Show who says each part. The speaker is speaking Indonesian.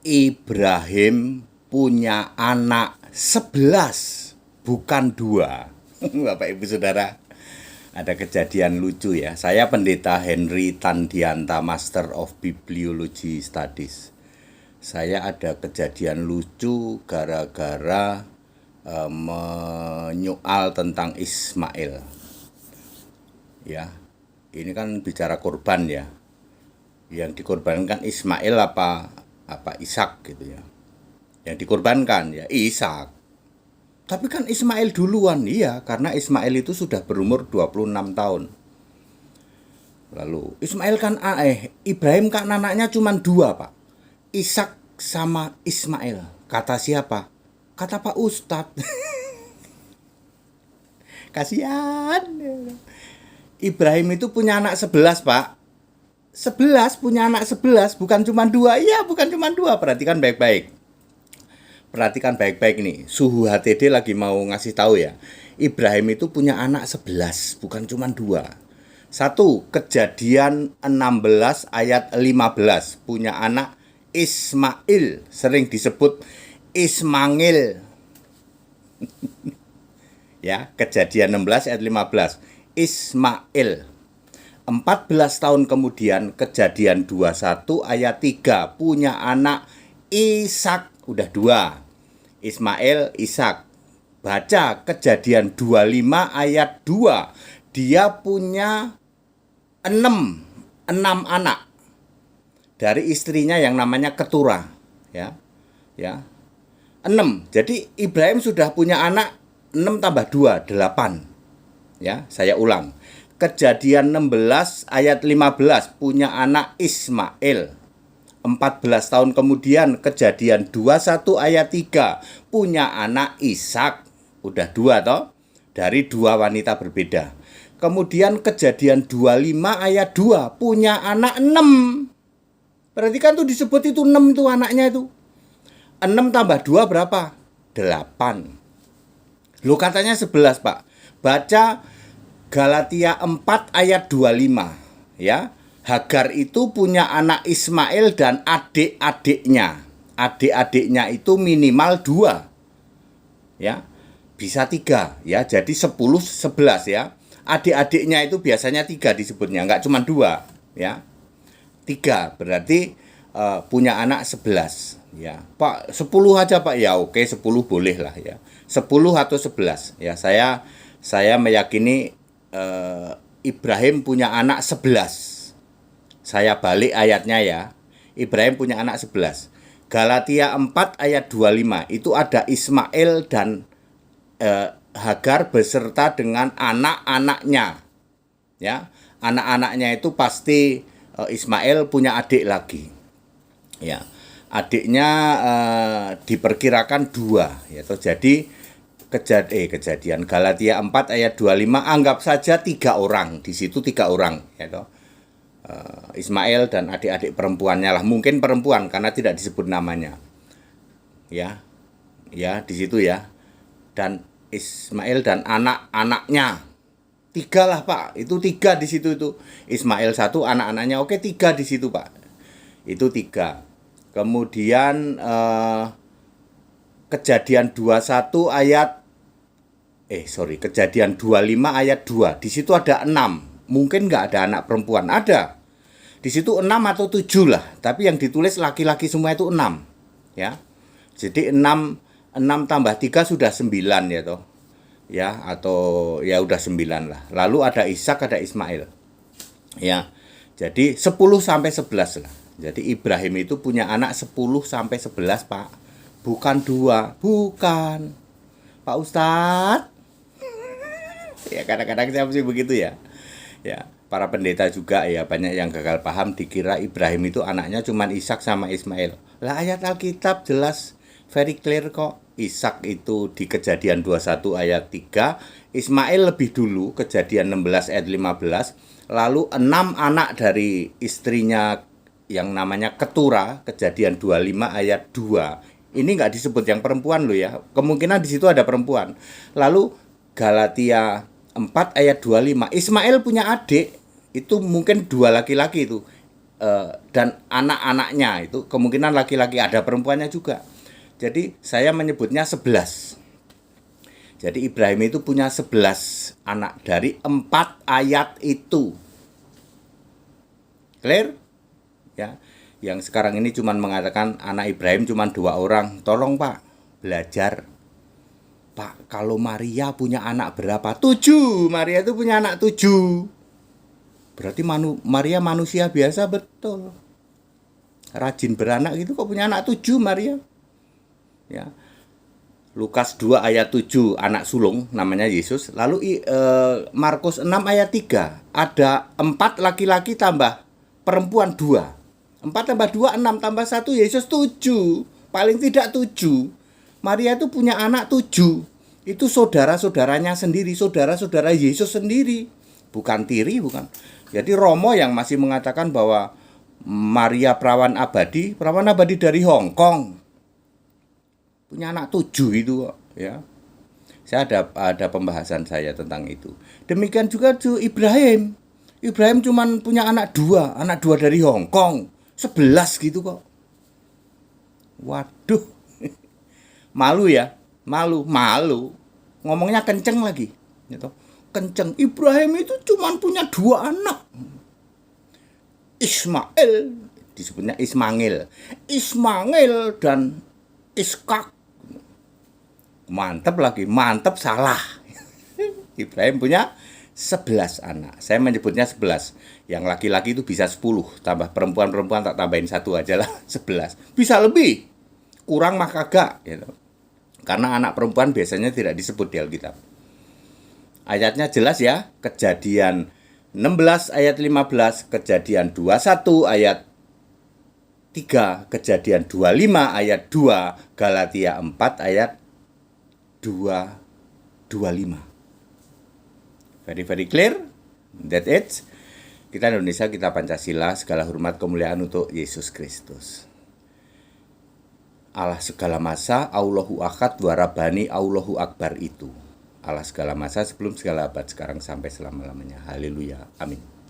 Speaker 1: Ibrahim punya anak 11, bukan 2. Bapak Ibu Saudara, ada kejadian lucu ya. Saya Pendeta Henry Tandianta, Master of Bibliology Studies. Saya ada kejadian lucu gara-gara menyoal tentang Ismail. Ya, ini kan bicara korban ya. Yang dikorbankan Ismail apa Ishak gitu ya. Yang dikorbankan ya Ishak. Tapi kan Ismail duluan, iya, karena Ismail itu sudah berumur 26 tahun. Lalu Ismail kan Ibrahim kan anaknya cuma 2, Pak. Ishak sama Ismail. Kata siapa? Kata Pak Ustadz. Kasihan. Ibrahim itu punya anak 11, Pak. 11, punya anak 11, bukan cuma 2. Iya, bukan cuma 2. Perhatikan baik-baik. Perhatikan baik-baik nih. Suhu HTD lagi mau ngasih tahu ya. Ibrahim itu punya anak 11, bukan cuma 2. 1, Kejadian 16 ayat 15. Punya anak Ismail, sering disebut Ismail. Ya, Kejadian 16 ayat 15. Ismail. 14 tahun kemudian Kejadian 21 ayat 3 punya anak Ishak, udah 2. Ismail, Ishak. Baca Kejadian 25 ayat 2. Dia punya 6 anak dari istrinya yang namanya Keturah, ya. Ya. 6. Jadi Ibrahim sudah punya anak 6 tambah 2, 8. Ya, saya ulang. Kejadian 16 ayat 15 punya anak Ismail. 14 tahun kemudian Kejadian 21 ayat 3 punya anak Ishak. Udah 2 toh, dari 2 wanita berbeda. Kemudian Kejadian 25 ayat 2 punya anak 6. Perhatikan tuh disebut itu 6 itu anaknya itu. 6 tambah 2 berapa? 8. Loh katanya 11, Pak. Baca Galatia 4 ayat 25 ya. Hagar itu punya anak Ismail dan adik-adiknya. Adik-adiknya itu minimal 2. Ya. Bisa 3 ya. Jadi 10 11 ya. Adik-adiknya itu biasanya 3 disebutnya, enggak cuma 2 ya. 3 berarti punya anak 11 ya. Pak, 10 aja Pak. Ya oke, 10 boleh lah ya. 10 atau 11 ya. Saya meyakini Ibrahim punya anak 11. Saya balik ayatnya ya. Ibrahim punya anak 11. Galatia 4 ayat 25 itu ada Ismail dan Hagar beserta dengan anak-anaknya. Ya, anak-anaknya itu pasti Ismail punya adik lagi. Ya. Adiknya diperkirakan 2 ya. Jadi kejadian Galatia 4 ayat 25 anggap saja 3 orang. Di situ 3 orang ya toh. Ismail dan adik-adik perempuannya lah, mungkin perempuan karena tidak disebut namanya. Ya. Ya, di situ ya. Dan Ismail dan anak-anaknya. 3 lah, Pak. Itu 3 di situ itu. Ismail 1, anak-anaknya. Oke, 3 di situ, Pak. Itu 3. Kemudian Kejadian 21 ayat Kejadian 25 ayat 2. Di situ ada 6. Mungkin nggak ada anak perempuan. Ada. Di situ 6 atau 7 lah. Tapi yang ditulis laki-laki semua itu 6. Ya. Jadi 6 tambah 3 sudah 9 ya toh. Ya, atau ya udah 9 lah. Lalu ada Ishak, ada Ismail. Ya. Jadi 10 sampai 11 lah. Jadi Ibrahim itu punya anak 10 sampai 11, Pak. Bukan 2. Bukan. Pak Ustadz. Ya kadang-kadang saya mesti begitu ya. Ya, para pendeta juga ya banyak yang gagal paham dikira Ibrahim itu anaknya cuman Ishak sama Ismail. Lah ayat Alkitab jelas very clear kok. Ishak itu di Kejadian 21 ayat 3, Ismail lebih dulu Kejadian 16 ayat 15, lalu 6 anak dari istrinya yang namanya Keturah Kejadian 25 ayat 2. Ini nggak disebut yang perempuan loh ya. Kemungkinan di situ ada perempuan. Lalu Galatia 4 ayat 25. Ismail punya adik. Itu mungkin 2 laki-laki itu. dan anak-anaknya itu kemungkinan laki-laki, ada perempuannya juga. Jadi saya menyebutnya 11. Jadi Ibrahim itu punya 11 anak dari 4 ayat itu. Clear? Ya. Yang sekarang ini cuman mengatakan anak Ibrahim cuman 2 orang. Tolong Pak, belajar. Pak, kalau Maria punya anak berapa? 7. Maria itu punya anak 7. Berarti Maria manusia biasa, betul. Rajin beranak gitu, kok punya anak 7 Maria. Ya. Lukas 2 ayat 7 anak sulung namanya Yesus. Lalu Markus 6 ayat 3 ada 4 laki-laki tambah perempuan 2. 4 tambah 2 6 tambah 1 Yesus 7. Paling tidak 7. Maria itu punya anak 7. Itu saudara-saudaranya sendiri, saudara-saudara Yesus sendiri. Bukan tiri, bukan. Jadi Romo yang masih mengatakan bahwa Maria perawan abadi dari Hong Kong. Punya anak 7 itu kok, ya. Saya ada pembahasan saya tentang itu. Demikian juga tuh Ibrahim. Ibrahim cuman punya anak 2 dari Hong Kong. 11 gitu kok. Waduh. Malu ya, malu. Ngomongnya kenceng lagi, gitu. Kenceng. Ibrahim itu cuma punya 2 anak. Ismail, disebutnya Ismail dan Iskak. Mantap lagi, mantap salah. Ibrahim punya 11 anak. Saya menyebutnya 11. Yang laki-laki itu bisa 10, tambah perempuan tak tambahin 1 aja lah, 11. Bisa lebih. Kurang mah kagak, gitu. Karena anak perempuan biasanya tidak disebut di Alkitab. Ayatnya jelas ya, Kejadian 16 ayat 15, Kejadian 21 ayat 3, Kejadian 25 ayat 2, Galatia 4 ayat 2:25. Very clear. That's it. Kita Indonesia, kita Pancasila, segala hormat kemuliaan untuk Yesus Kristus. Allah segala masa, Allahu Ahad, Warabani, Allahu Akbar itu. Allah segala masa, sebelum segala abad, sekarang sampai selama-lamanya. Haleluya. Amin.